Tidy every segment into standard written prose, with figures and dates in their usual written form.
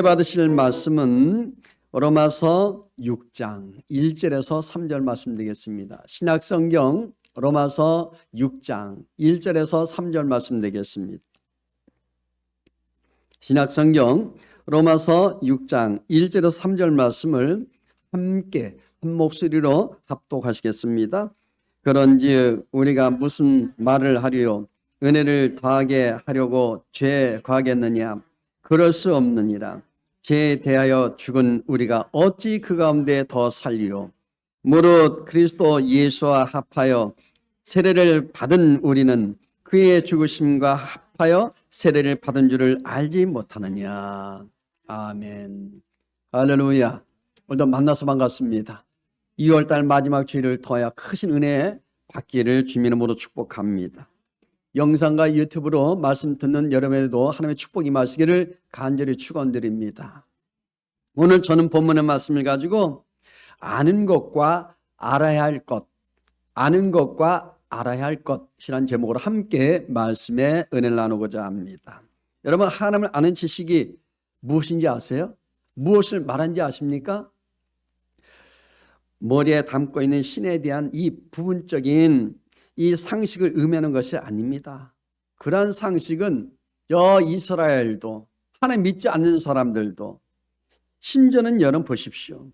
받으실 말씀은 로마서 6장 1절에서 3절 말씀 되겠습니다. 신약성경 로마서 6장 1절에서 3절 말씀 되겠습니다. 신약성경 로마서 6장 1절에서 3절 말씀을 함께 한 목소리로 합독하시겠습니다. 그런지 우리가 무슨 말을 하리요? 은혜를 더하게 하려고 죄 거하겠느냐? 그럴 수 없느니라. 죄에 대하여 죽은 우리가 어찌 그 가운데 더 살리요? 무릇 그리스도 예수와 합하여 세례를 받은 우리는 그의 죽으심과 합하여 세례를 받은 줄을 알지 못하느냐. 아멘. 할렐루야. 오늘도 만나서 반갑습니다. 2월달 마지막 주일을 통하여 크신 은혜 받기를 주님의 이름으로 축복합니다. 영상과 유튜브로 말씀 듣는 여러분에도 하나님의 축복이 임하시기를 간절히 축원드립니다. 오늘 저는 본문의 말씀을 가지고 아는 것과 알아야 할 것, 아는 것과 알아야 할 것이라는 제목으로 함께 말씀의 은혜를 나누고자 합니다. 여러분, 하나님을 아는 지식이 무엇인지 아세요? 무엇을 말하는지 아십니까? 머리에 담고 있는 신에 대한 이 부분적인 이 상식을 의미하는 것이 아닙니다. 그러한 상식은 이스라엘도 하나님 믿지 않는 사람들도 심지어는 여러분 보십시오.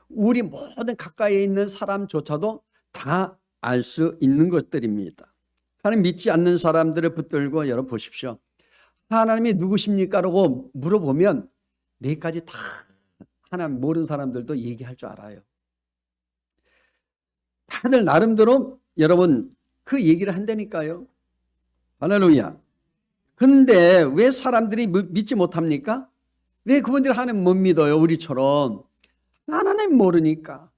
우리 모든 가까이에 있는 사람조차도 다 알 수 있는 것들입니다. 하나님 믿지 않는 사람들을 붙들고 여러분 보십시오. 하나님이 누구십니까? 라고 물어보면 몇 가지 다 하나님 모르는 사람들도 얘기할 줄 알아요. 다들 나름대로 여러분 그 얘기를 한다니까요. 할렐루야. 근데 왜 사람들이 믿지 못합니까? 왜 그분들이 하나님 못 믿어요? 우리처럼. 하나님 모르니까.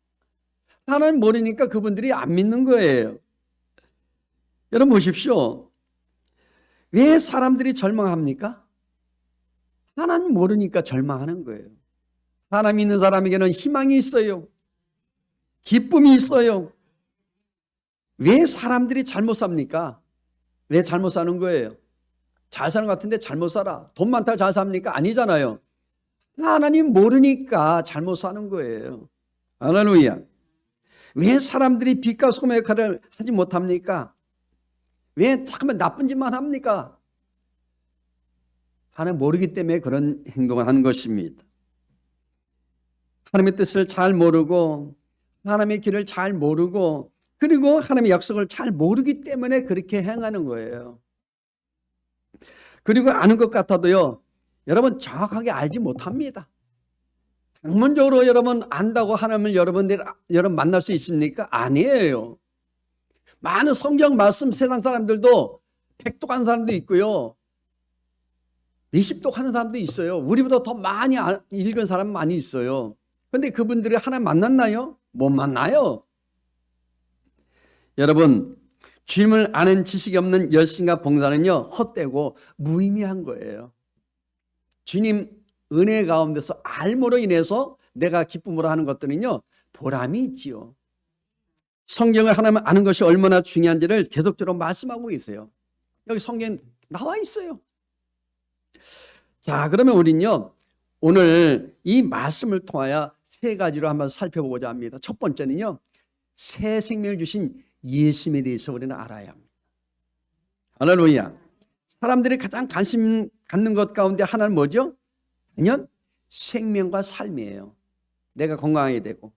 하나님 모르니까 그분들이 안 믿는 거예요. 여러분 보십시오. 왜 사람들이 절망합니까? 하나님 모르니까 절망하는 거예요. 하나님 믿는 사람에게는 희망이 있어요. 기쁨이 있어요. 왜 사람들이 잘못 삽니까? 왜 잘못 사는 거예요? 잘 사는 것 같은데 잘못 살아. 돈 많다고 잘 삽니까? 아니잖아요. 하나님 모르니까 잘못 사는 거예요. 할렐루야. 왜 사람들이 빛과 소금의 역할을 하지 못합니까? 왜 잠깐만 나쁜 짓만 합니까? 하나님 모르기 때문에 그런 행동을 하는 것입니다. 하나님의 뜻을 잘 모르고 하나님의 길을 잘 모르고 그리고 하나님의 약속을 잘 모르기 때문에 그렇게 행하는 거예요. 그리고 아는 것 같아도요, 여러분 정확하게 알지 못합니다. 학문적으로 여러분 안다고 하나님을 여러분 만날 수 있습니까? 아니에요. 많은 성경 말씀 세상 사람들도 100독 사람도 있고요. 20독 하는 사람도 있어요. 우리보다 더 많이 읽은 사람 많이 있어요. 그런데 그분들이 하나님 만났나요? 못 만나요. 여러분, 주님을 아는 지식이 없는 열심과 봉사는요, 헛되고 무의미한 거예요. 주님 은혜 가운데서 알므로 인해서 내가 기쁨으로 하는 것들은요, 보람이 있지요. 성경을 하나님 아는 것이 얼마나 중요한지를 계속적으로 말씀하고 계세요. 여기 성경에 나와 있어요. 자, 그러면 우리는요, 오늘 이 말씀을 통하여 세 가지로 한번 살펴보고자 합니다. 첫 번째는요, 새 생명을 주신 예수님에 대해서 우리는 알아야 합니다. 할렐루야. 사람들이 가장 관심 갖는 것 가운데 하나는 뭐죠? 단연 생명과 삶이에요. 내가 건강해야 되고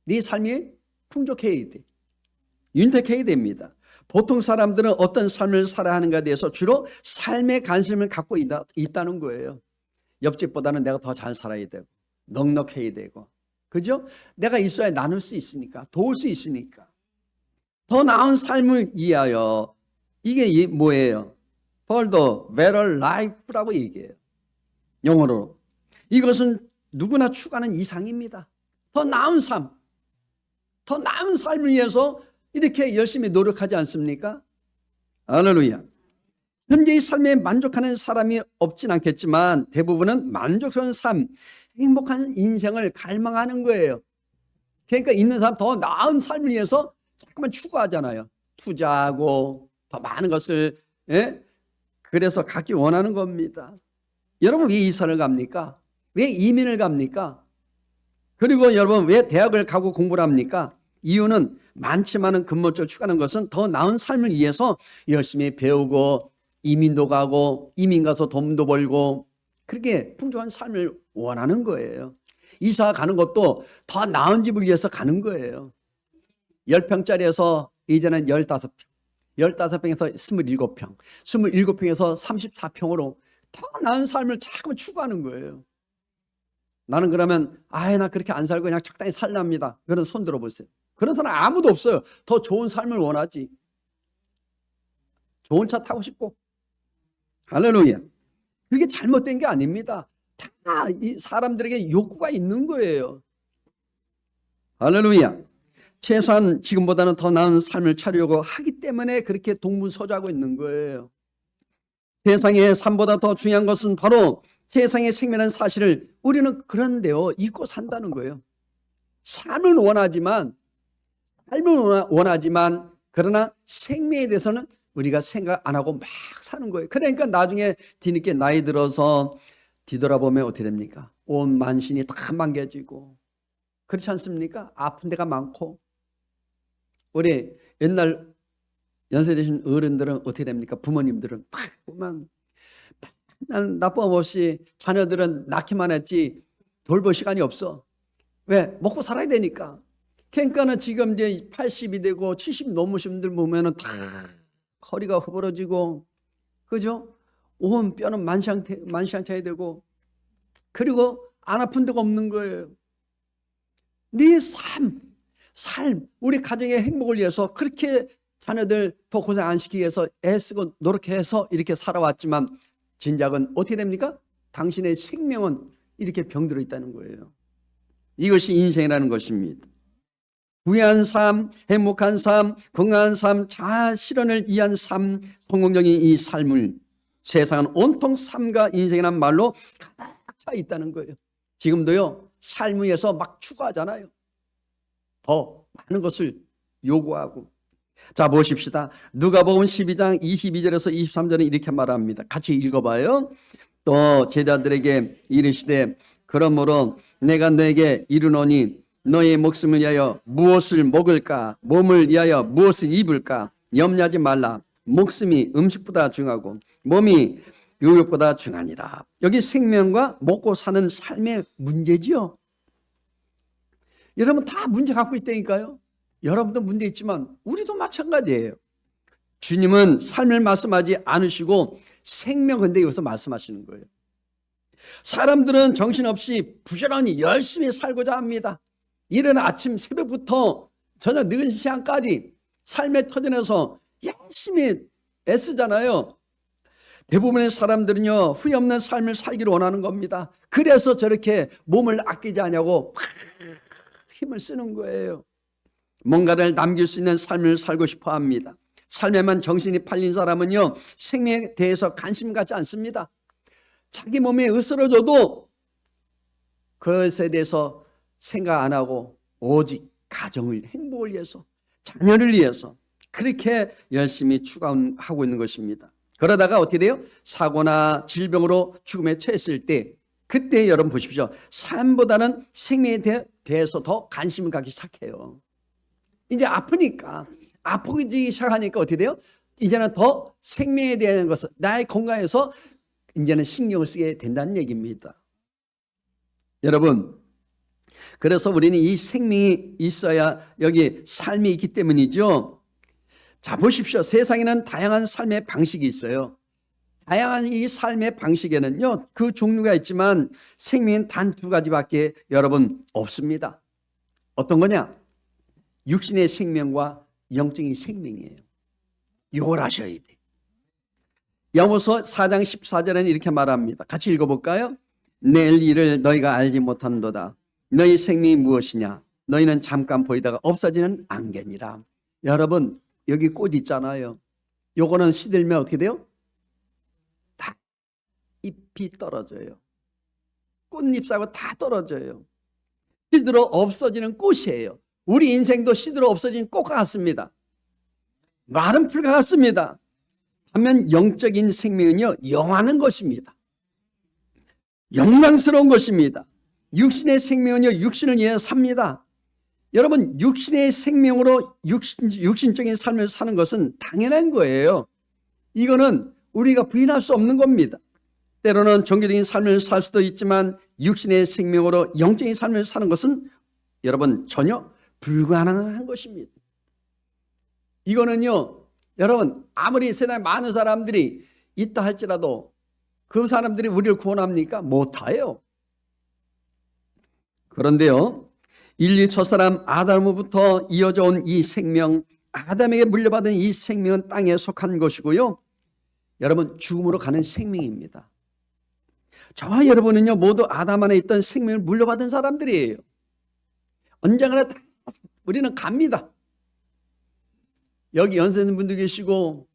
네 삶이 풍족해야 돼. 윤택해야 됩니다. 보통 사람들은 어떤 삶을 살아야 하는가에 대해서 주로 삶에 관심을 갖고 있다는 거예요. 옆집보다는 내가 더 잘 살아야 되고 넉넉해야 되고, 그죠? 내가 있어야 나눌 수 있으니까, 도울 수 있으니까. 더 나은 삶을 위하여, 이게 뭐예요? For the better life라고 얘기해요. 영어로. 이것은 누구나 추구하는 이상입니다. 더 나은 삶. 더 나은 삶을 위해서 이렇게 열심히 노력하지 않습니까? 할렐루야. 현재의 삶에 만족하는 사람이 없진 않겠지만 대부분은 만족스러운 삶, 행복한 인생을 갈망하는 거예요. 그러니까 있는 사람 더 나은 삶을 위해서 자꾸만 추구하잖아요. 투자하고 더 많은 것을, 그래서 갖기 원하는 겁니다. 여러분 왜 이사를 갑니까? 왜 이민을 갑니까? 그리고 여러분 왜 대학을 가고 공부를 합니까? 이유는 많지만은 근본적으로 추구하는 것은 더 나은 삶을 위해서 열심히 배우고 이민도 가고 이민 가서 돈도 벌고 그렇게 풍족한 삶을 원하는 거예요. 이사 가는 것도 더 나은 집을 위해서 가는 거예요. 10평짜리에서 이제는 15평, 15평에서 27평, 27평에서 34평으로 더 나은 삶을 자꾸 추구하는 거예요. 나는 그러면 나 그렇게 안 살고 그냥 적당히 살랍니다. 그런 손 들어보세요. 그런 사람 아무도 없어요. 더 좋은 삶을 원하지. 좋은 차 타고 싶고. 할렐루야. 그게 잘못된 게 아닙니다. 다 이 사람들에게 욕구가 있는 거예요. 할렐루야. 최소한 지금보다는 더 나은 삶을 차리려고 하기 때문에 그렇게 동분서주하고 있는 거예요. 세상의 삶보다 더 중요한 것은 바로 세상의 생명이라는 사실을 우리는 그런데요 잊고 산다는 거예요. 삶을 원하지만 그러나 생명에 대해서는 우리가 생각 안 하고 막 사는 거예요. 그러니까 나중에 뒤늦게 나이 들어서 뒤돌아보면 어떻게 됩니까? 온 만신이 다 망가지고 그렇지 않습니까? 아픈 데가 많고. 우리 옛날 연세 드신 어른들은 어떻게 됩니까? 부모님들은 딱 보면 나쁨 없이 자녀들은 낳기만 했지 돌볼 시간이 없어. 왜? 먹고 살아야 되니까. 그러니까는 지금 이제 80이 되고 70 넘으신 분들 보면은 다 허리가 허벌어지고, 그죠? 온 뼈는 만시한차야 되고, 그리고 안 아픈 데가 없는 거예요. 네 삶, 우리 가정의 행복을 위해서 그렇게 자녀들 더 고생 안 시키기 위해서 애쓰고 노력해서 이렇게 살아왔지만 진작은 어떻게 됩니까? 당신의 생명은 이렇게 병들어 있다는 거예요. 이것이 인생이라는 것입니다. 부유한 삶, 행복한 삶, 건강한 삶, 자아 실현을 위한 삶, 성공적인 이 삶을 세상은 온통 삶과 인생이라는 말로 가득 차 있다는 거예요. 지금도요 삶을 위해서 막 추구하잖아요. 더 많은 것을 요구하고. 자, 보십시다. 누가복음 12장 22절에서 23절은 이렇게 말합니다. 같이 읽어봐요. 또 제자들에게 이르시되 그러므로 내가 너에게 이르노니 너의 목숨을 위하여 무엇을 먹을까, 몸을 위하여 무엇을 입을까 염려하지 말라. 목숨이 음식보다 중요하고 몸이 의욕보다 중요하니라. 여기 생명과 먹고 사는 삶의 문제지요. 여러분 다 문제 갖고 있다니까요. 여러분도 문제 있지만 우리도 마찬가지예요. 주님은 삶을 말씀하지 않으시고 생명 근데 여기서 말씀하시는 거예요. 사람들은 정신없이 부지런히 열심히 살고자 합니다. 이른 아침 새벽부터 저녁 늦은 시간까지 삶의 터전에서 열심히 애쓰잖아요. 대부분의 사람들은요 후회 없는 삶을 살기를 원하는 겁니다. 그래서 저렇게 몸을 아끼지 않냐고 힘을 쓰는 거예요. 뭔가를 남길 수 있는 삶을 살고 싶어 합니다. 삶에만 정신이 팔린 사람은요 생명에 대해서 관심 갖지 않습니다. 자기 몸에 으스러져도 그것에 대해서 생각 안 하고 오직 가정을, 행복을 위해서, 자녀를 위해서 그렇게 열심히 추구하고 있는 것입니다. 그러다가 어떻게 돼요? 사고나 질병으로 죽음에 처했을 때 그때 여러분 보십시오. 삶보다는 생명에 대해서 더 관심을 갖기 시작해요. 이제 아프기 시작하니까 어떻게 돼요? 이제는 더 생명에 대한 것을 나의 건강에서 이제는 신경을 쓰게 된다는 얘기입니다. 여러분, 그래서 우리는 이 생명이 있어야 여기 삶이 있기 때문이죠. 자, 보십시오. 세상에는 다양한 삶의 방식이 있어요. 다양한 이 삶의 방식에는요 그 종류가 있지만 생명은 단 두 가지밖에 여러분 없습니다. 어떤 거냐? 육신의 생명과 영적인 생명이에요. 이걸 아셔야 돼. 야고보서 4장 14절에는 이렇게 말합니다. 같이 읽어볼까요? 내일 일을 너희가 알지 못하는도다. 너희 생명이 무엇이냐? 너희는 잠깐 보이다가 없어지는 안개니라. 여러분 여기 꽃 있잖아요. 요거는 시들면 어떻게 돼요? 다 잎이 떨어져요. 꽃잎사고 다 떨어져요. 시들어 없어지는 꽃이에요. 우리 인생도 시들어 없어지는 꽃과 같습니다. 마른 풀과 같습니다. 반면 영적인 생명은요 영하는 것입니다. 영광스러운 것입니다. 육신의 생명은요, 육신을 위해 삽니다. 여러분, 육신의 생명으로 육신적인 삶을 사는 것은 당연한 거예요. 이거는 우리가 부인할 수 없는 겁니다. 때로는 종교적인 삶을 살 수도 있지만 육신의 생명으로 영적인 삶을 사는 것은 여러분 전혀 불가능한 것입니다. 이거는요, 여러분 아무리 세상에 많은 사람들이 있다 할지라도 그 사람들이 우리를 구원합니까? 못해요. 그런데요, 인류 첫사람 아담으로부터 이어져 온 이 생명, 아담에게 물려받은 이 생명은 땅에 속한 것이고요, 여러분 죽음으로 가는 생명입니다. 저와 여러분은요 모두 아담 안에 있던 생명을 물려받은 사람들이에요. 언젠가는 다 우리는 갑니다. 여기 연세분도 계시고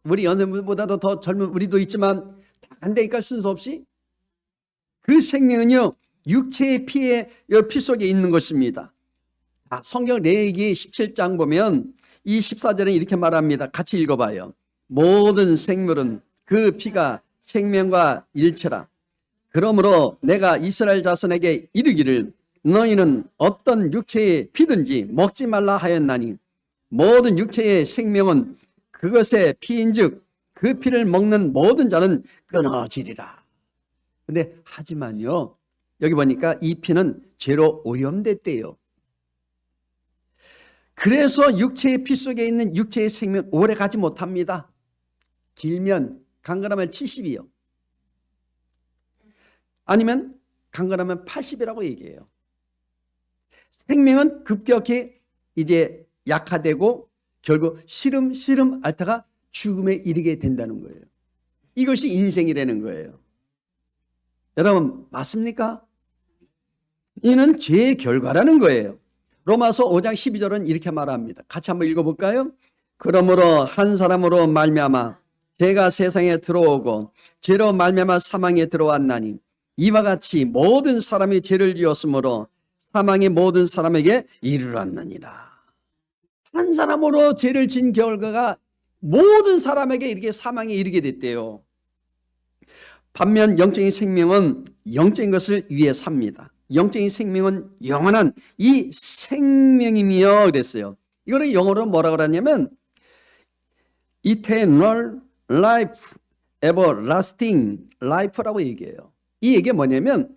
우리 연세분보다도 더 젊은 우리도 있지만 다 간다니까, 순서 없이. 그 생명은요 육체의 피 속에 있는 것입니다. 성경 레위기 17장 보면 이 14절에 이렇게 말합니다. 같이 읽어봐요. 모든 생물은 그 피가 생명과 일체라. 그러므로 내가 이스라엘 자손에게 이르기를 너희는 어떤 육체의 피든지 먹지 말라 하였나니 모든 육체의 생명은 그것의 피인즉 그 피를 먹는 모든 자는 끊어지리라. 근데 하지만요, 여기 보니까 이 피는 죄로 오염됐대요. 그래서 육체의 피 속에 있는 육체의 생명 오래 가지 못합니다. 길면 강건하면 70이요. 아니면 강건하면 80이라고 얘기해요. 생명은 급격히 이제 약화되고 결국 시름 앓다가 죽음에 이르게 된다는 거예요. 이것이 인생이라는 거예요. 여러분 맞습니까? 이는 죄의 결과라는 거예요. 로마서 5장 12절은 이렇게 말합니다. 같이 한번 읽어볼까요? 그러므로 한 사람으로 말미암아 죄가 세상에 들어오고 죄로 말미암아 사망에 들어왔나니 이와 같이 모든 사람이 죄를 지었으므로 사망이 모든 사람에게 이르렀느니라. 한 사람으로 죄를 진 결과가 모든 사람에게 이렇게 사망에 이르게 됐대요. 반면 영적인 생명은 영적인 것을 위해 삽니다. 영적인 생명은 영원한 이 생명이며 그랬어요. 이거를 영어로 뭐라고 그러냐면 eternal life, everlasting life라고 얘기해요. 이 얘기가 뭐냐면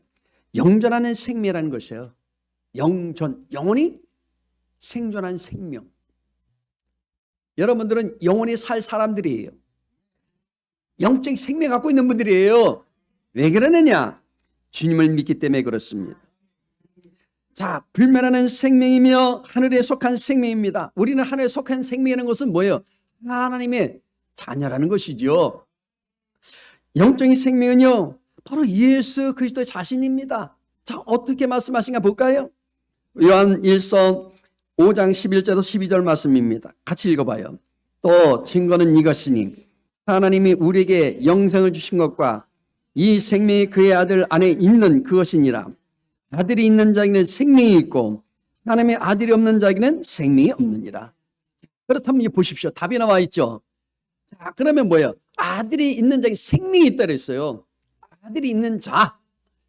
영존하는 생명이라는 것이에요. 영원히 생존한 생명. 여러분들은 영원히 살 사람들이에요. 영적 생명 갖고 있는 분들이에요. 왜 그러느냐? 주님을 믿기 때문에 그렇습니다. 자, 불멸하는 생명이며 하늘에 속한 생명입니다. 우리는 하늘에 속한 생명이라는 것은 뭐예요? 하나님의 자녀라는 것이죠. 영적인 생명은요 바로 예수 그리스도 자신입니다. 자, 어떻게 말씀하신가 볼까요? 요한 1서 5장 11절에서 12절 말씀입니다. 같이 읽어봐요. 또 증거는 이것이니 하나님이 우리에게 영생을 주신 것과 이 생명이 그의 아들 안에 있는 그것이니라. 아들이 있는 자에게는 생명이 있고 하나님의 아들이 없는 자에게는 생명이 없느니라. 그렇다면 이제 보십시오. 답이 나와 있죠. 자, 그러면 뭐예요? 아들이 있는 자에게 생명이 있다 그랬어요. 아들이 있는 자.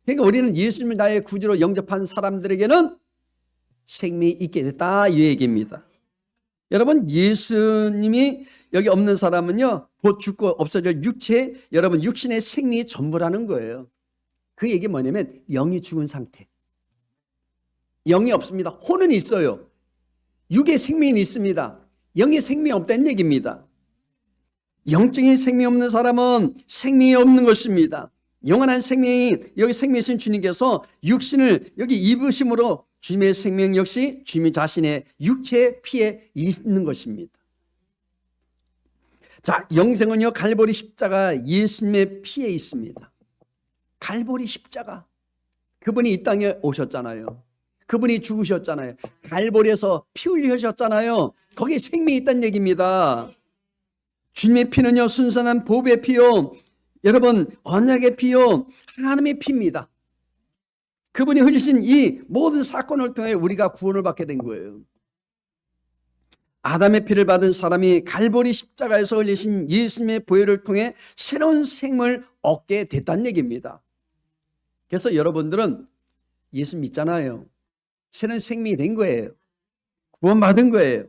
그러니까 우리는 예수님을 나의 구주로 영접한 사람들에게는 생명이 있게 됐다 이 얘기입니다. 여러분 예수님이 여기 없는 사람은요 곧 죽고 없어질 육체, 여러분 육신의 생명이 전부라는 거예요. 그 얘기 뭐냐면 영이 죽은 상태. 영이 없습니다. 혼은 있어요. 육의 생명이 있습니다. 영의 생명이 없다는 얘기입니다. 영적인 생명이 없는 사람은 생명이 없는 것입니다. 영원한 생명이 여기 생명이신 주님께서 육신을 여기 입으심으로 주님의 생명 역시 주님 자신의 육체 피에 있는 것입니다. 자, 영생은요 갈보리 십자가 예수님의 피에 있습니다. 갈보리 십자가, 그분이 이 땅에 오셨잖아요. 그분이 죽으셨잖아요. 갈보리에서 피 흘리셨잖아요. 거기에 생명이 있다는 얘기입니다. 주님의 피는요 순수한 보배의 피요, 여러분 언약의 피요, 하나님의 피입니다. 그분이 흘리신 이 모든 사건을 통해 우리가 구원을 받게 된 거예요. 아담의 피를 받은 사람이 갈보리 십자가에서 흘리신 예수님의 보혈을 통해 새로운 생명을 얻게 됐다는 얘기입니다. 그래서 여러분들은 예수 믿잖아요. 새로운 생명이 된 거예요. 구원받은 거예요.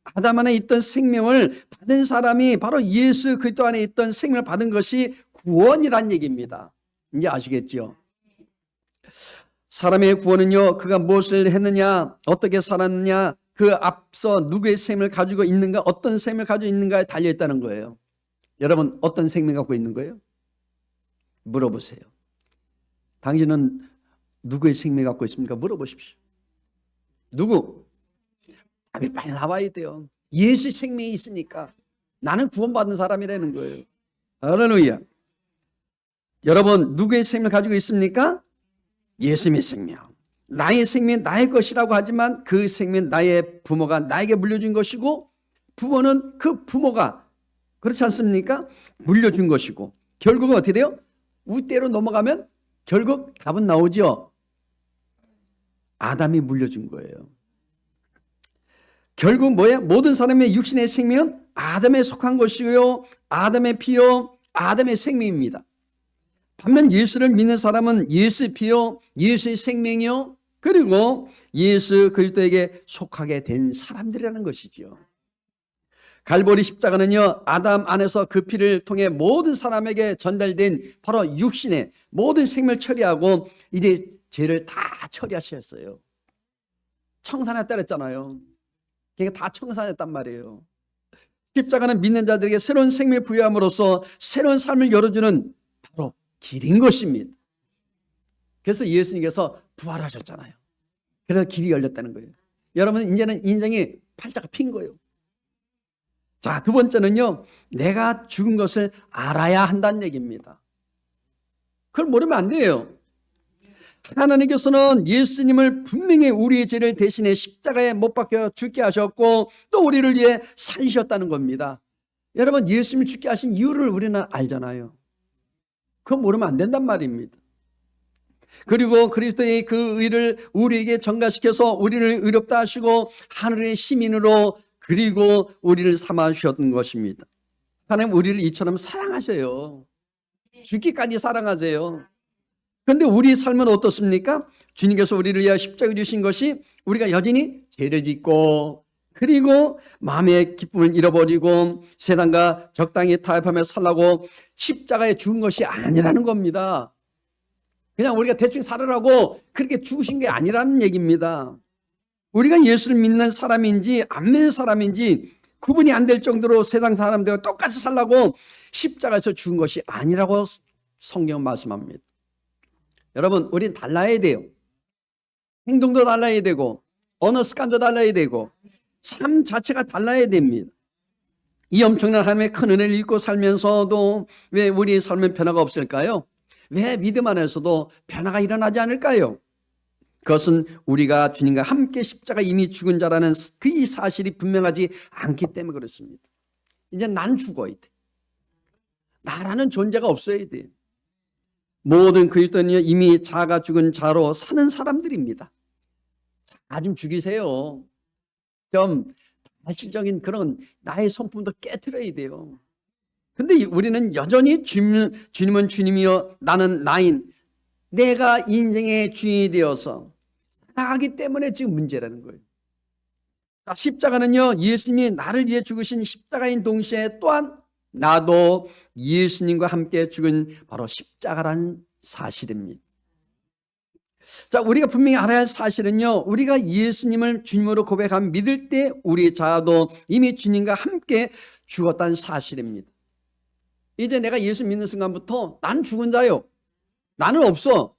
아담 안에 있던 생명을 받은 사람이 바로 예수 그리스도 안에 있던 생명을 받은 것이 구원이란 얘기입니다. 이제 아시겠죠? 사람의 구원은요, 그가 무엇을 했느냐, 어떻게 살았느냐, 그 앞서 누구의 생명을 가지고 있는가, 어떤 생명을 가지고 있는가에 달려있다는 거예요. 여러분, 어떤 생명 갖고 있는 거예요? 물어보세요. 당신은 누구의 생명 갖고 있습니까? 물어보십시오. 누구? 답이 빨리 나와야 돼요. 예수 생명이 있으니까. 나는 구원받은 사람이라는 거예요. 할렐루야. 여러분, 누구의 생명을 가지고 있습니까? 예수님의 생명. 나의 생명 나의 것이라고 하지만 그 생명 나의 부모가 나에게 물려준 것이고, 부모는 그 부모가 그렇지 않습니까? 물려준 것이고, 결국은 어떻게 돼요? 우대로 넘어가면 결국 답은 나오죠. 아담이 물려준 거예요. 결국 뭐예요? 모든 사람의 육신의 생명은 아담에 속한 것이고요, 아담의 피요, 아담의 생명입니다. 반면 예수를 믿는 사람은 예수의 피요, 예수의 생명이요, 그리고 예수 그리스도에게 속하게 된 사람들이라는 것이죠. 갈보리 십자가는요, 아담 안에서 그 피를 통해 모든 사람에게 전달된 바로 육신의 모든 생명을 처리하고 이제 죄를 다 처리하셨어요. 청산했다 그랬잖아요. 그러니까 다 청산했단 말이에요. 십자가는 믿는 자들에게 새로운 생명을 부여함으로써 새로운 삶을 열어주는 바로 길인 것입니다. 그래서 예수님께서 부활하셨잖아요. 그래서 길이 열렸다는 거예요. 여러분, 이제는 인생이 팔자가 핀 거예요. 자, 두 번째는요, 내가 죽은 것을 알아야 한다는 얘기입니다. 그걸 모르면 안 돼요. 하나님께서는 예수님을 분명히 우리의 죄를 대신해 십자가에 못 박혀 죽게 하셨고 또 우리를 위해 살리셨다는 겁니다. 여러분, 예수님을 죽게 하신 이유를 우리는 알잖아요. 그거 모르면 안 된단 말입니다. 그리고 그리스도의 그 의를 우리에게 전가시켜서 우리를 의롭다 하시고 하늘의 시민으로 그리고 우리를 삼아 주셨던 것입니다. 하나님 우리를 이처럼 사랑하세요. 죽기까지 사랑하세요. 그런데 우리의 삶은 어떻습니까? 주님께서 우리를 위하여 십자가에 주신 것이 우리가 여전히 죄를 짓고 그리고 마음의 기쁨을 잃어버리고 세상과 적당히 타협하며 살라고 십자가에 죽은 것이 아니라는 겁니다. 그냥 우리가 대충 살으라고 그렇게 죽으신 게 아니라는 얘기입니다. 우리가 예수를 믿는 사람인지 안 믿는 사람인지 구분이 안 될 정도로 세상 사람들과 똑같이 살라고 십자가에서 죽은 것이 아니라고 성경은 말씀합니다. 여러분, 우린 달라야 돼요. 행동도 달라야 되고 언어 습관도 달라야 되고 삶 자체가 달라야 됩니다. 이 엄청난 하나님의 큰 은혜를 잊고 살면서도 왜 우리의 삶은 변화가 없을까요? 왜 믿음 안에서도 변화가 일어나지 않을까요? 그것은 우리가 주님과 함께 십자가 이미 죽은 자라는 그 사실이 분명하지 않기 때문에 그렇습니다. 이제 난 죽어야 돼. 나라는 존재가 없어야 돼요. 모든 그리스도인은 이미 자가 죽은 자로 사는 사람들입니다. 자, 좀 죽이세요. 좀 실적인 그런 나의 성품도 깨트려야 돼요. 근데 우리는 여전히 주님은 주님이요 나는 나인, 내가 인생의 주인이 되어서 살아가기 때문에 지금 문제라는 거예요. 자, 십자가는요 예수님이 나를 위해 죽으신 십자가인 동시에 또한 나도 예수님과 함께 죽은 바로 십자가라는 사실입니다. 자, 우리가 분명히 알아야 할 사실은요, 우리가 예수님을 주님으로 고백하며 믿을 때 우리의 자아도 이미 주님과 함께 죽었다는 사실입니다. 이제 내가 예수 믿는 순간부터 난 죽은 자요. 나는 없어.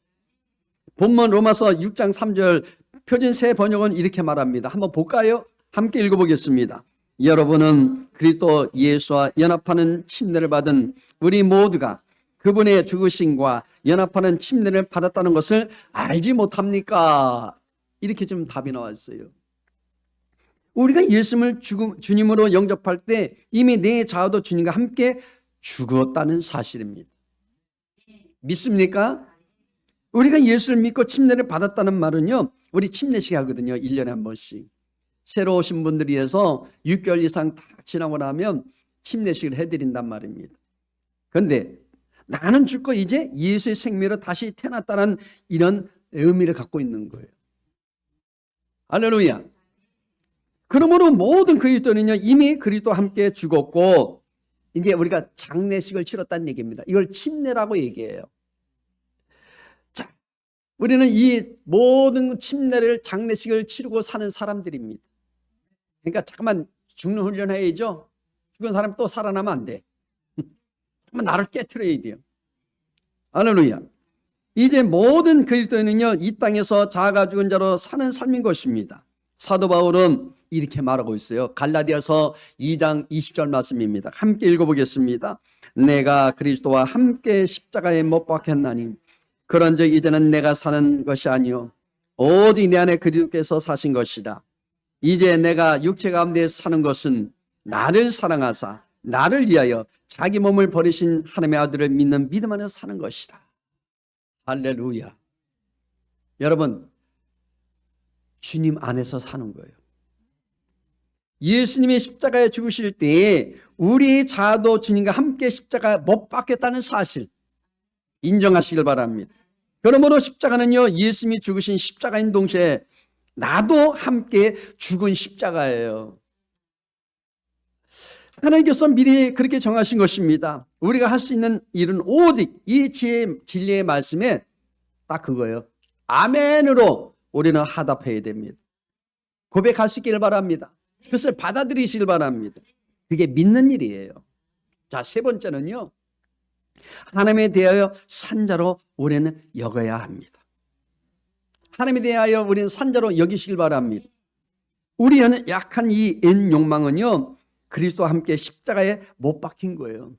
본문 로마서 6장 3절 표준 새 번역은 이렇게 말합니다. 한번 볼까요? 함께 읽어보겠습니다. 여러분은 그리스도 예수와 연합하는 침례를 받은 우리 모두가 그분의 죽으심과 연합하는 침례를 받았다는 것을 알지 못합니까? 이렇게 좀 답이 나왔어요. 우리가 예수님을 주님으로 영접할 때 이미 내 자아도 주님과 함께 죽었다는 사실입니다. 믿습니까? 우리가 예수를 믿고 침례를 받았다는 말은요, 우리 침례식 하거든요. 1년에 한 번씩. 새로 오신 분들이 해서 6개월 이상 다 지나고 나면 침례식을 해드린단 말입니다. 그런데 나는 죽고 이제 예수의 생명으로 다시 태어났다는 이런 의미를 갖고 있는 거예요. 할렐루야. 그러므로 모든 그리스도는요, 이미 그리스도와 함께 죽었고 이제 우리가 장례식을 치렀다는 얘기입니다. 이걸 침례라고 얘기해요. 자, 우리는 이 모든 침례를, 장례식을 치르고 사는 사람들입니다. 그러니까 잠깐만 죽는 훈련해야죠. 죽은 사람 또 살아나면 안 돼. 잠깐만 나를 깨트려야 돼요. 할렐루야. 이제 모든 그리스도인은요, 이 땅에서 자아가 죽은 자로 사는 삶인 것입니다. 사도 바울은 이렇게 말하고 있어요. 갈라디아서 2장 20절 말씀입니다. 함께 읽어보겠습니다. 내가 그리스도와 함께 십자가에 못 박혔나니 그런즉 이제는 내가 사는 것이 아니요 오직 내 안에 그리스도께서 사신 것이다. 이제 내가 육체 가운데 사는 것은 나를 사랑하사 나를 위하여 자기 몸을 버리신 하나님의 아들을 믿는 믿음 안에서 사는 것이다. 할렐루야. 여러분, 주님 안에서 사는 거예요. 예수님이 십자가에 죽으실 때 우리 자아도 주님과 함께 십자가에 못 박혔다는 사실 인정하시길 바랍니다. 그러므로 십자가는요, 예수님이 죽으신 십자가인 동시에 나도 함께 죽은 십자가예요. 하나님께서 미리 그렇게 정하신 것입니다. 우리가 할 수 있는 일은 오직 이 진리의 말씀에 딱 그거예요. 아멘으로 우리는 화답해야 됩니다. 고백할 수 있기를 바랍니다. 그것을 받아들이시길 바랍니다. 그게 믿는 일이에요. 자, 세 번째는요, 하나님에 대하여 산자로 우리는 여겨야 합니다. 하나님에 대하여 우리는 산자로 여기시길 바랍니다. 우리는 약한 이 옛 욕망은요, 그리스도와 함께 십자가에 못 박힌 거예요.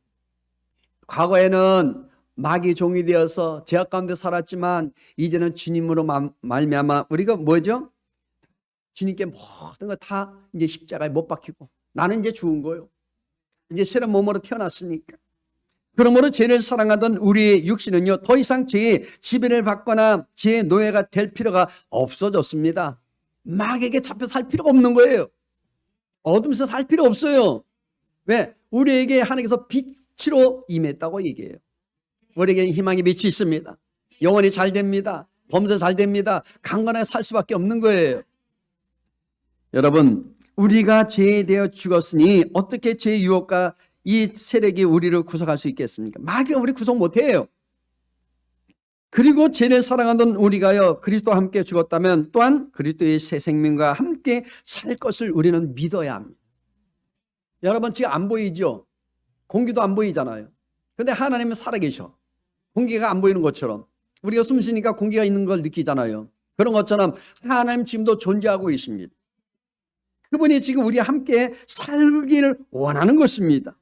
과거에는 마귀 종이 되어서 죄악 가운데 살았지만 이제는 주님으로 말미암아 우리가 뭐죠? 주님께 모든 거 다 이제 십자가에 못 박히고 나는 이제 죽은 거예요. 이제 새로운 몸으로 태어났으니까. 그러므로 죄를 사랑하던 우리의 육신은요, 더 이상 죄의 지배를 받거나 죄의 노예가 될 필요가 없어졌습니다. 마귀에게 잡혀 살 필요가 없는 거예요. 어둠에서 살 필요 없어요. 왜? 우리에게 하나님께서 빛으로 임했다고 얘기해요. 우리에게 희망의 빛이 있습니다. 영혼이 잘 됩니다. 범죄 잘 됩니다. 강건하게 살 수밖에 없는 거예요. 여러분, 우리가 죄에 대해 죽었으니 어떻게 죄의 유혹과 이 세력이 우리를 구속할 수 있겠습니까? 마귀가 우리 구속 못해요. 그리고 죄를 사랑하던 우리가요, 그리스도와 함께 죽었다면 또한 그리스도의 새 생명과 함께 살 것을 우리는 믿어야 합니다. 여러분, 지금 안 보이죠? 공기도 안 보이잖아요. 그런데 하나님은 살아계셔. 공기가 안 보이는 것처럼 우리가 숨 쉬니까 공기가 있는 걸 느끼잖아요. 그런 것처럼 하나님 지금도 존재하고 계십니다. 그분이 지금 우리와 함께 살기를 원하는 것입니다.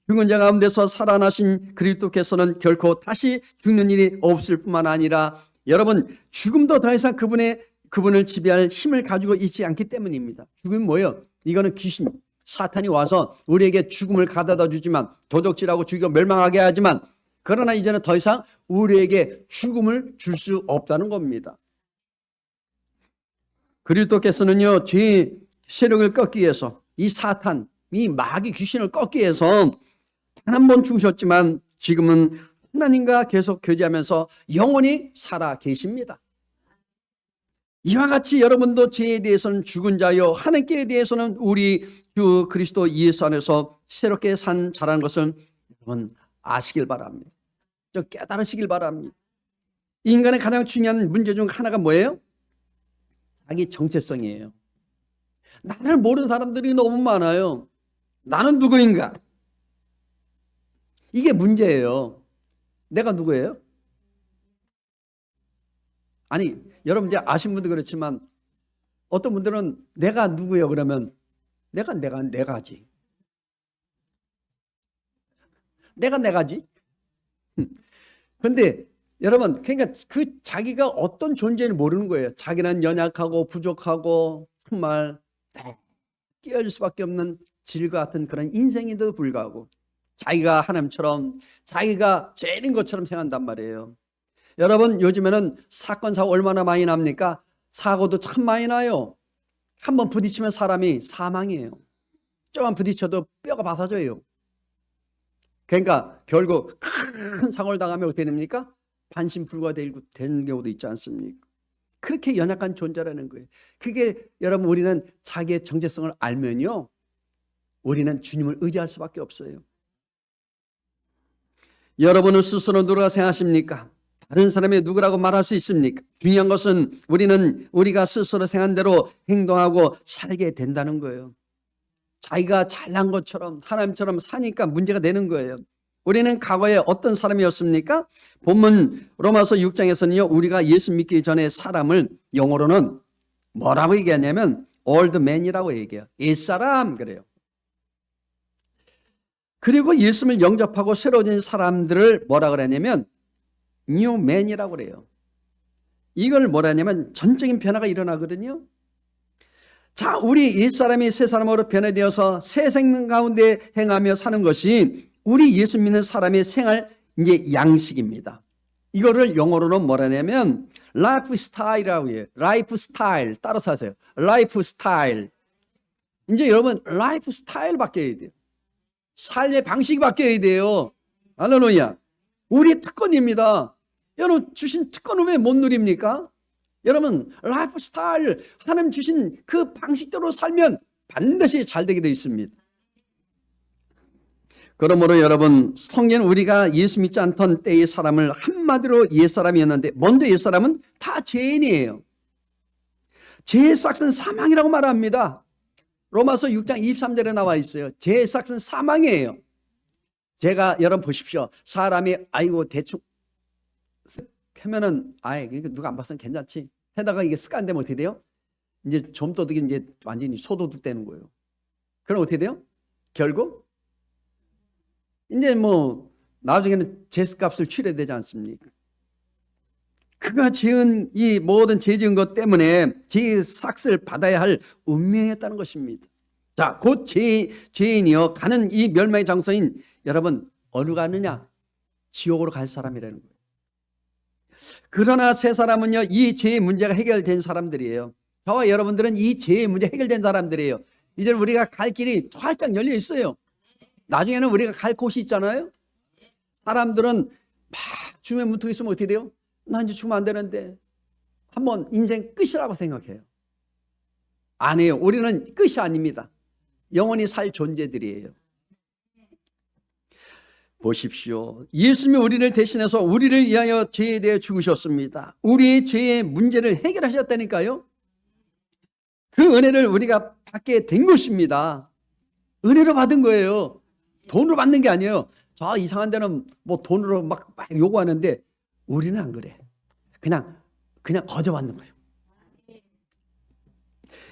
죽은 자 가운데서 살아나신 그리스도께서는 결코 다시 죽는 일이 없을 뿐만 아니라 여러분, 죽음도 더 이상 그분을 지배할 힘을 가지고 있지 않기 때문입니다. 죽음이 뭐예요? 이거는 귀신, 사탄이 와서 우리에게 죽음을 가져다 주지만, 도적질하고 죽여 멸망하게 하지만, 그러나 이제는 더 이상 우리에게 죽음을 줄 수 없다는 겁니다. 그리스도께서는요, 죄의 세력을 꺾기 위해서, 이 사탄, 이 마귀 귀신을 꺾기 위해서 단 한 번 죽으셨지만 지금은 하나님과 계속 교제하면서 영원히 살아 계십니다. 이와 같이 여러분도 죄에 대해서는 죽은 자요, 하나님께 대해서는 우리 주 그리스도 예수 안에서 새롭게 산 자라는 것을 여러분 아시길 바랍니다. 좀 깨달으시길 바랍니다. 인간의 가장 중요한 문제 중 하나가 뭐예요? 자기 정체성이에요. 나를 모르는 사람들이 너무 많아요. 나는 누구인가? 이게 문제예요. 내가 누구예요? 아니, 여러분 이제 아신 분도 그렇지만 어떤 분들은 내가 누구예요? 그러면 내가지. 내가지. 근데 여러분, 그러니까 그 자기가 어떤 존재를 모르는 거예요. 자기는 연약하고 부족하고 정말 깨어질 수밖에 없는 질과 같은 그런 인생인데도 불구하고 자기가 하나님처럼, 자기가 죄인인 것처럼 생각한단 말이에요. 여러분, 요즘에는 사건 사고 얼마나 많이 납니까? 사고도 참 많이 나요. 한번 부딪히면 사람이 사망이에요. 조금만 부딪혀도 뼈가 바사져요. 그러니까 결국 큰 사고를 당하면 어떻게 됩니까? 반신불가되는 경우도 있지 않습니까? 그렇게 연약한 존재라는 거예요. 그게 여러분, 우리는 자기의 정체성을 알면요, 우리는 주님을 의지할 수밖에 없어요. 여러분은 스스로 누구라고 생각하십니까? 다른 사람이 누구라고 말할 수 있습니까? 중요한 것은 우리는 우리가 스스로 생각한 대로 행동하고 살게 된다는 거예요. 자기가 잘난 것처럼 하나님처럼 사니까 문제가 되는 거예요. 우리는 과거에 어떤 사람이었습니까? 본문 로마서 6장에서는요, 우리가 예수 믿기 전에 사람을 영어로는 뭐라고 얘기하냐면 old man이라고 얘기해요. 옛사람 그래요. 그리고 예수를 영접하고 새로워진 사람들을 뭐라 그러냐면 new man이라고 그래요. 이걸 뭐라 하냐면 전적인 변화가 일어나거든요. 자, 우리 옛사람이 새 사람으로 변화되어서 새 생명 가운데 행하며 사는 것이 우리 예수 믿는 사람의 생활 이제 양식입니다. 이거를 영어로는 뭐라 하냐면 라이프 스타일이라고 해요. 라이프 스타일. 따라서 하세요. 라이프 스타일. 이제 여러분, 라이프 스타일 바뀌어야 돼요. 삶의 방식이 바뀌어야 돼요. 할렐루야. 우리 특권입니다. 여러분, 주신 특권을 왜 못 누립니까? 여러분, 라이프 스타일, 하나님 주신 그 방식대로 살면 반드시 잘 되게 되어 있습니다. 그러므로 여러분, 성경은 우리가 예수 믿지 않던 때의 사람을 한마디로 옛사람이었는데, 먼저 옛사람은 다 죄인이에요. 죄의 싹은 사망이라고 말합니다. 로마서 6장 23절에 나와 있어요. 죄의 싹은 사망이에요. 제가 여러분 보십시오. 사람이 아이고 대충 하면은 누가 안 봤으면 괜찮지. 해다가 이게 습관되면 어떻게 돼요? 이제 좀도둑이 이제 완전히 소도둑 되는 거예요. 그럼 어떻게 돼요? 결국 이제 뭐 나중에는 죄값을 치러야 되지 않습니까? 그가 지은 이 모든 죄 지은 것 때문에 죄의 삭을 받아야 할 운명이었다는 것입니다. 자, 곧 죄인이여 가는 이 멸망의 장소인 여러분 어디로 가느냐? 지옥으로 갈 사람이라는 거예요. 그러나 새 사람은요, 이 죄의 문제가 해결된 사람들이에요. 저와 여러분들은 이 죄의 문제 해결된 사람들이에요. 이제 우리가 갈 길이 활짝 열려 있어요. 나중에는 우리가 갈 곳이 있잖아요. 사람들은 막 죽음의 문턱에 있으면 어떻게 돼요? 나 이제 죽으면 안 되는데 한번 인생 끝이라고 생각해요. 아니에요. 우리는 끝이 아닙니다. 영원히 살 존재들이에요. 보십시오. 예수님이 우리를 대신해서 우리를 위하여 죄에 대해 죽으셨습니다. 우리의 죄의 문제를 해결하셨다니까요. 그 은혜를 우리가 받게 된 것입니다. 은혜로 받은 거예요. 돈으로 받는 게 아니에요. 저 이상한 데는 뭐 돈으로 막 요구하는데 우리는 안 그래. 그냥 거저 받는 거예요.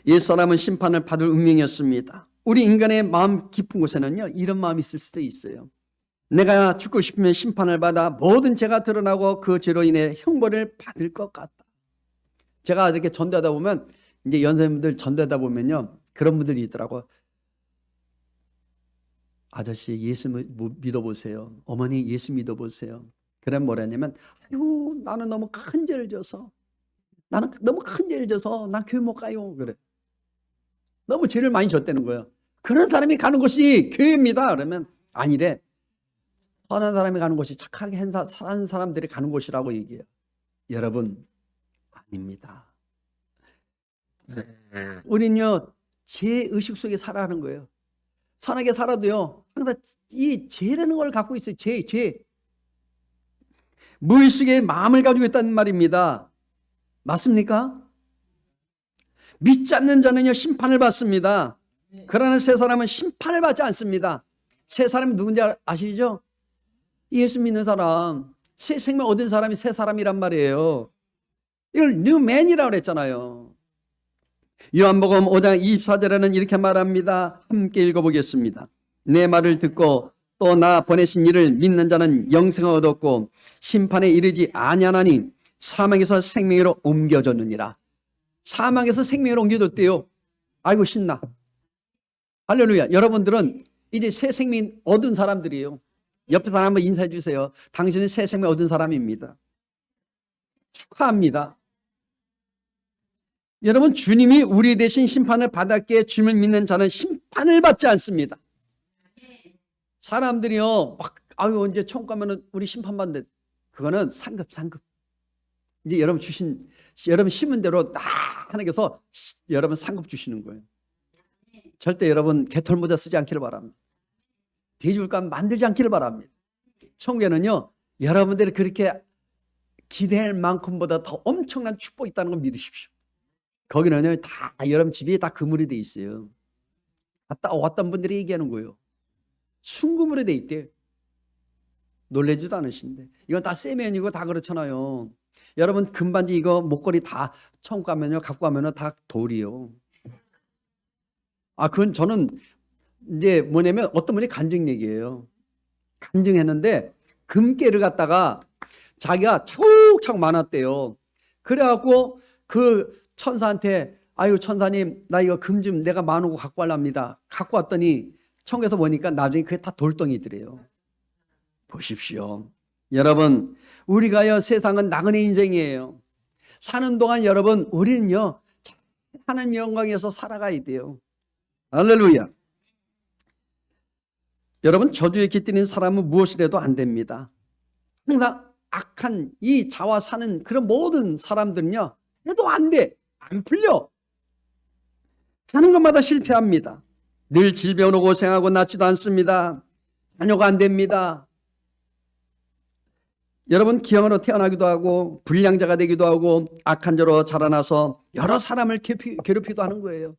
옛사람은 심판을 받을 운명이었습니다. 우리 인간의 마음 깊은 곳에는요, 이런 마음이 있을 수도 있어요. 내가 죽고 싶으면 심판을 받아 모든 죄가 드러나고 그 죄로 인해 형벌을 받을 것 같다. 제가 이렇게 전도하다 보면 이제 연세분들 전도하다 보면요, 그런 분들이 있더라고. 아저씨 예수 믿어보세요. 어머니 예수 믿어보세요. 그럼 뭐라냐면 아이고 나는 너무 큰 죄를 져서 나 교회 못 가요. 그래. 너무 죄를 많이 졌다는 거예요. 그런 사람이 가는 곳이 교회입니다. 그러면 아니래. 선한 사람이 가는 곳이 착하게 사는 사람들이 가는 곳이라고 얘기해요. 여러분, 아닙니다. 우린요, 제 의식 속에 살아가는 거예요. 선하게 살아도요, 항상 이 죄라는 걸 갖고 있어요. 죄. 무의식의 마음을 가지고 있다는 말입니다. 맞습니까? 믿지 않는 자는요, 심판을 받습니다. 그러나 새 사람은 심판을 받지 않습니다. 새 사람이 누군지 아시죠? 예수 믿는 사람, 새 생명 얻은 사람이 새 사람이란 말이에요. 이걸 뉴맨이라고 그랬잖아요. 요한복음 5장 24절에는 이렇게 말합니다. 함께 읽어보겠습니다. 내 말을 듣고 또 나 보내신 이를 믿는 자는 영생을 얻었고 심판에 이르지 아니하나니 사망에서 생명으로 옮겨졌느니라. 사망에서 생명으로 옮겨졌대요. 아이고 신나. 할렐루야. 여러분들은 이제 새 생명 얻은 사람들이에요. 옆에 사람 한번 인사해 주세요. 당신은 새 생명 얻은 사람입니다. 축하합니다. 여러분, 주님이 우리 대신 심판을 받았기에 주님을 믿는 자는 심판을 받지 않습니다. 사람들이요, 막 아유 언제 천국 가면은 우리 심판받는데, 그거는 상급. 이제 여러분 심은 대로 다 하나님께서 여러분 상급 주시는 거예요. 절대 여러분 개털 모자 쓰지 않기를 바랍니다. 돼지물감 만들지 않기를 바랍니다. 천국에는요, 여러분들이 그렇게 기대할 만큼보다 더 엄청난 축복이 있다는 걸 믿으십시오. 거기는요, 다 여러분 집에 다 그물이 돼 있어요. 갔다 왔던 분들이 얘기하는 거예요. 순그물에 돼 있대요. 놀래지도 않으신데. 이건 다 세면이고 다 그렇잖아요. 여러분 금반지 이거 목걸이 다 천국 가면요, 갖고 가면은 다 돌이요. 그건 저는 이제 뭐냐면 어떤 분이 간증 얘기예요. 간증했는데 금괴를 갖다가 자기가 차곡차곡 많았대요. 그래갖고 그 천사한테, 아유 천사님 나 이거 금 좀 내가 많은 거 갖고 가랍니다. 갖고 왔더니 천국에서 보니까 나중에 그게 다 돌덩이더래요. 보십시오. 여러분, 우리가요, 세상은 나그네 인생이에요. 사는 동안 여러분, 우리는요, 하나님 영광에서 살아가야 돼요. 할렐루야. 여러분, 저주에 깃들인 사람은 무엇을 해도 안 됩니다. 항상 악한 이 자와 사는 그런 모든 사람들은요, 해도 안 돼. 안 풀려. 하는 것마다 실패합니다. 늘 질병으로 고생하고 낫지도 않습니다. 자녀가 안 됩니다. 여러분, 기형으로 태어나기도 하고 불량자가 되기도 하고 악한 자로 자라나서 여러 사람을 괴롭히기도 하는 거예요.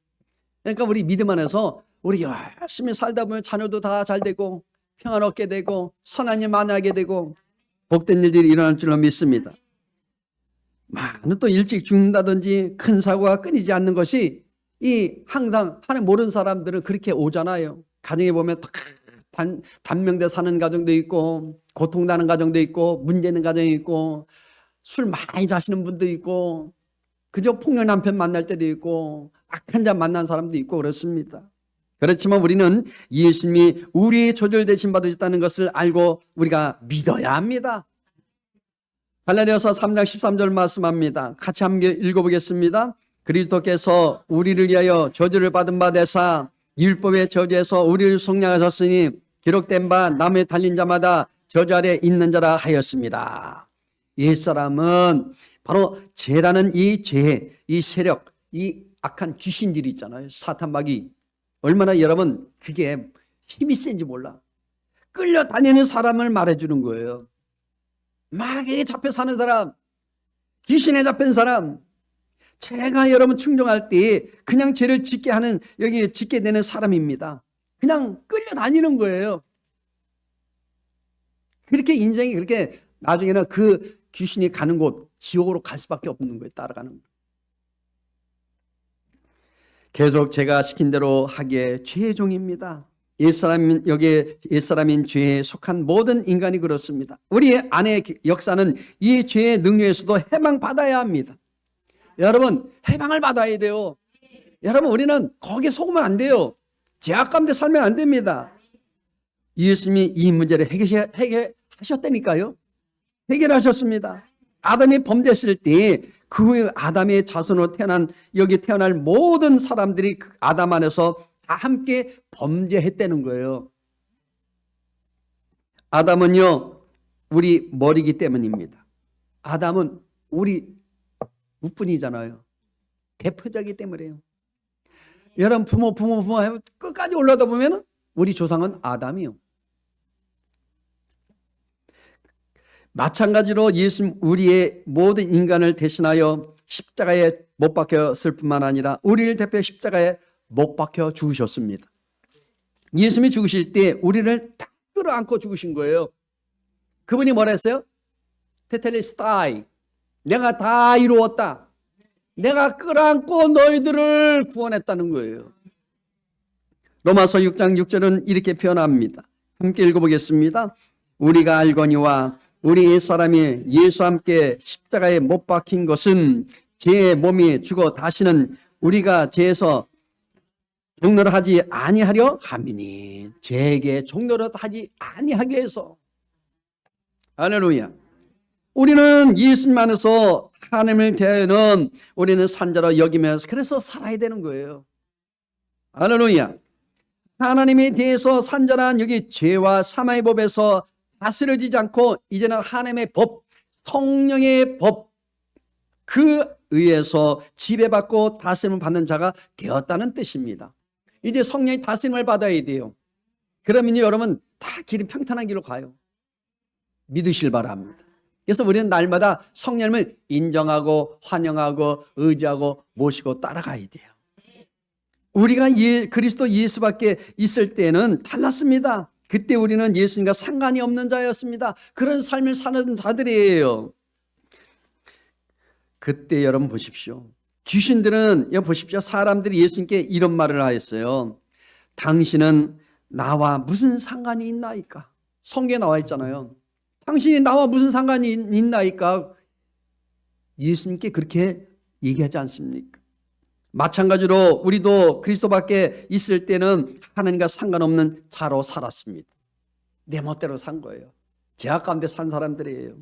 그러니까 우리 믿음 안에서 우리 열심히 살다 보면 자녀도 다 잘 되고 평안 얻게 되고 선한 일 많이 하게 되고 복된 일들이 일어날 줄로 믿습니다. 많은 또 일찍 죽는다든지 큰 사고가 끊이지 않는 것이 이 항상 하나님 모르는 사람들은 그렇게 오잖아요. 가정에 보면 단명대 사는 가정도 있고 고통나는 가정도 있고 문제 있는 가정이 있고 술 많이 자시는 분도 있고 그저 폭력 남편 만날 때도 있고 악한 자 만난 사람도 있고 그렇습니다. 그렇지만 우리는 예수님이 우리의 조절되신 받으셨다는 것을 알고 우리가 믿어야 합니다. 갈라디아서 3장 13절 말씀합니다. 같이 함께 읽어보겠습니다. 그리스도께서 우리를 위하여 저주를 받은 바 되사 율법의 저주에서 우리를 속량하셨으니 기록된 바 남에 달린 자마다 저주 아래 있는 자라 하였습니다. 옛사람은 바로 죄라는 이 죄, 이 세력, 이 악한 귀신들이 있잖아요. 사탄 마귀. 얼마나 여러분 그게 힘이 센지 몰라. 끌려다니는 사람을 말해주는 거예요. 마귀에 잡혀 사는 사람, 귀신에 잡힌 사람, 죄가 여러분 충동할 때 그냥 죄를 짓게 하는, 여기 짓게 되는 사람입니다. 그냥 끌려다니는 거예요. 그렇게 인생이 그렇게 나중에는 그 귀신이 가는 곳, 지옥으로 갈 수밖에 없는 거예요. 따라가는 거예요. 계속 제가 시킨 대로 하기에 죄의 종입니다. 옛사람인 죄에 속한 모든 인간이 그렇습니다. 우리 안의 역사는 이 죄의 능력에서도 해방받아야 합니다. 여러분, 해방을 받아야 돼요. 여러분, 우리는 거기에 속으면 안 돼요. 죄악 가운데 살면 안 됩니다. 예수님이 이 문제를 해결하셨다니까요. 해결하셨습니다. 아담이 범죄했을 때 그 후에 아담의 자손으로 여기 태어날 모든 사람들이 그 아담 안에서 다 함께 범죄했다는 거예요. 아담은요, 우리 머리이기 때문입니다. 아담은 우리 우뿐이잖아요. 대표자이기 때문에요. 여러분 부모 끝까지 올라다 보면 우리 조상은 아담이요. 마찬가지로 예수님 우리의 모든 인간을 대신하여 십자가에 못 박혔을 뿐만 아니라 우리를 대표해 십자가에 못 박혀 죽으셨습니다. 예수님이 죽으실 때 우리를 다 끌어안고 죽으신 거예요. 그분이 뭐라 했어요? 테텔레스타이, 내가 다 이루었다. 내가 끌어안고 너희들을 구원했다는 거예요. 로마서 6장 6절은 이렇게 표현합니다. 함께 읽어보겠습니다. 우리가 알거니와 우리 옛사람이 예수와 함께 십자가에 못 박힌 것은 제 몸이 죽어 다시는 우리가 죄에서 종노릇 하지 아니하려 함이니, 죄에게 종노릇 하지 아니하게 해서. 할렐루야. 우리는 예수님 안에서 하나님을 대하여는 우리는 산자로 여기면서 그래서 살아야 되는 거예요. 할렐루야. 하나님에 대해서 산자란 여기 죄와 사망의 법에서 다스려지지 않고 이제는 하나님의 법, 성령의 법, 그 의해서 지배받고 다스림을 받는 자가 되었다는 뜻입니다. 이제 성령의 다스림을 받아야 돼요. 그러면 여러분 다 길이 평탄한 길로 가요. 믿으실 바랍니다. 그래서 우리는 날마다 성령을 인정하고 환영하고 의지하고 모시고 따라가야 돼요. 우리가 그리스도 예수밖에 있을 때는 달랐습니다. 그때 우리는 예수님과 상관이 없는 자였습니다. 그런 삶을 사는 자들이에요. 그때 여러분 보십시오. 귀신들은 여러분 보십시오. 사람들이 예수님께 이런 말을 하였어요. 당신은 나와 무슨 상관이 있나이까? 성경에 나와 있잖아요. 당신이 나와 무슨 상관이 있나이까? 예수님께 그렇게 얘기하지 않습니까? 마찬가지로 우리도 그리스도밖에 있을 때는 하나님과 상관없는 자로 살았습니다. 내 멋대로 산 거예요. 죄악 가운데 산 사람들이에요.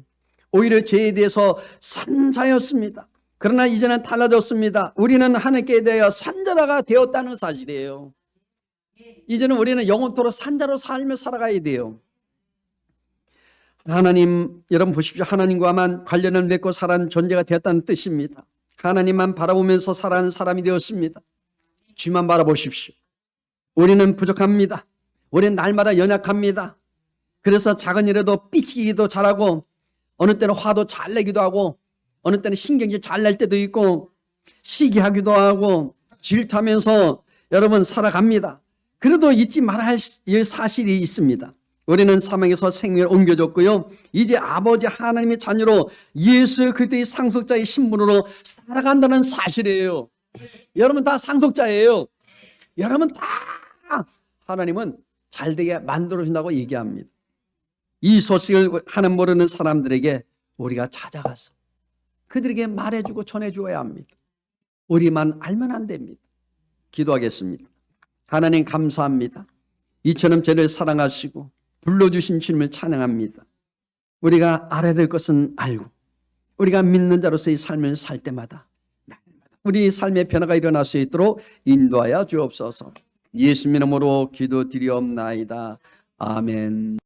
오히려 죄에 대해서 산 자였습니다. 그러나 이제는 달라졌습니다. 우리는 하나님께 대하여 산자가 되었다는 사실이에요. 이제는 우리는 영원토록 산자로 삶을 살아가야 돼요. 하나님, 여러분 보십시오. 하나님과만 관련을 맺고 살아가는 존재가 되었다는 뜻입니다. 하나님만 바라보면서 살아가는 사람이 되었습니다. 주만 바라보십시오. 우리는 부족합니다. 우리는 날마다 연약합니다. 그래서 작은 일에도 삐치기도 잘하고 어느 때는 화도 잘 내기도 하고 어느 때는 신경질 잘 낼 때도 있고 시기하기도 하고 질투하면서 여러분 살아갑니다. 그래도 잊지 말아야 할 사실이 있습니다. 우리는 사망에서 생명을 옮겨줬고요. 이제 아버지 하나님의 자녀로 예수 그리스도의 상속자의 신분으로 살아간다는 사실이에요. 여러분 다 상속자예요. 여러분 다 하나님은 잘되게 만들어준다고 얘기합니다. 이 소식을 하나님 모르는 사람들에게 우리가 찾아가서 그들에게 말해주고 전해주어야 합니다. 우리만 알면 안 됩니다. 기도하겠습니다. 하나님 감사합니다. 이처럼 저를 사랑하시고 불러주신 주님을 찬양합니다. 우리가 알아야 될 것은 알고 우리가 믿는 자로서의 삶을 살 때마다 우리 삶의 변화가 일어날 수 있도록 인도하여 주옵소서. 예수님 이름으로 기도드리옵나이다. 아멘.